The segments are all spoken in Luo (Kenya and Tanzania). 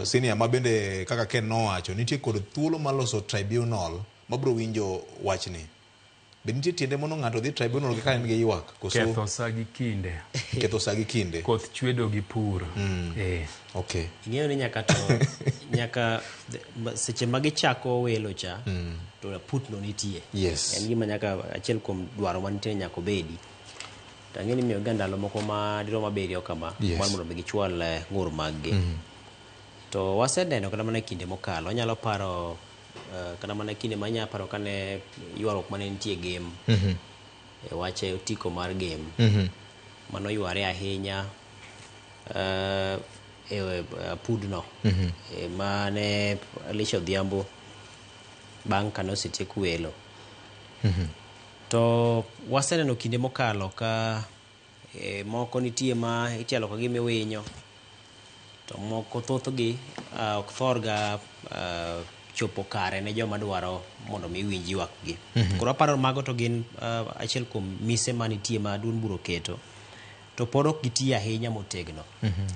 senior mabende kaka Ken nowacho nitie kod thuolo maloso tribunal mabro winjo wachni. Be nitie tiende mono ng'ato dhi tribunal ka en gi ywak koso ketho sa gi kinde ketho sa gi kinde koth chwedo gi pur. Okay. Ng'eyo ni nyaka seche ma gichako welo cha to putno nitie. Yes. En gima nyaka achiel kuom dwaro manitie nyaka obedi. To ang'e ni miyo ga ndalo moko ma diro maberio kama mar mondo mi gichwal ng'ur mag-gi. To waseneno kata mana kinde mokalo anyalo paro kata mana kinde manya paro kane ywaruok mane nitie game wache otiko mar game mano yware ahinya pudno mane Alicia Odhiambo bang' kane osetiek welo. To waseneno kinde mokalo ka moko nitie ma itielo ka gime winyo to moko thothgi ok thorga chopo kare ne joma dwaro mondo mi winj ywakgi. Koro aparo mago to gin achiel kuom mise manitie ma duond buro keto to pod ok gitie ahinya motegno.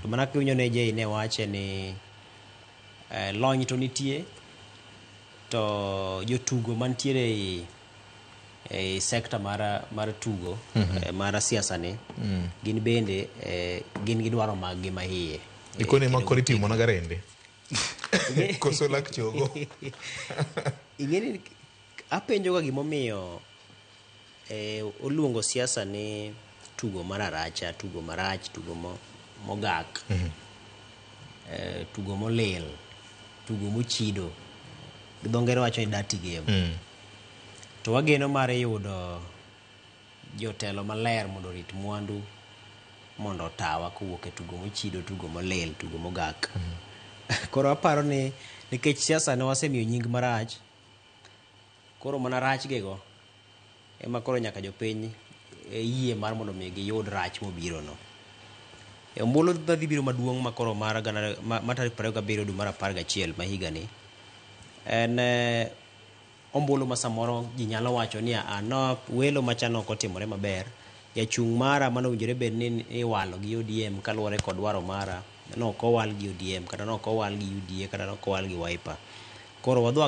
To mana kiwinjo ne Jay ne wache ni lony to nitie to jotugo mantiere e sekta mar tugo mar siasa ni gin bende gin gi dwaro mag gi mahie ikone makori timo na garende koso lak chogo. Ingeni apenjo ga gimomiyo oluongo siasa ni tugo mararacha, tugo marach, tugo mogak, tugo molil, tugo mochido, dho ngere wacho ni dirty game. To wageno mar yudo jotelo maler mondo rit mwandu mondo otawa kowuok e tugo mochido, tugo molil, tugo mogak. Koro aparo ni nikech siasa ne wasemiyo nying marach, koro mana rach gego ema koro nyaka jopiny yie mar mondo mi giyud rach mobiro no. Ombulu dhi biro maduong' ma koro mar tarik 27 dwe mar 11 ma higa ni en ombulu ma samoro ji nyalo wacho ni no welo machano ok otimore maber. Jachung' mara mano winjore bed ni iwalo gi ODM kaluwore kod dwaro mara no ok owal gi ODM kata no ok owal gi UDA kata no ok owal gi Wiper. Koro wadwa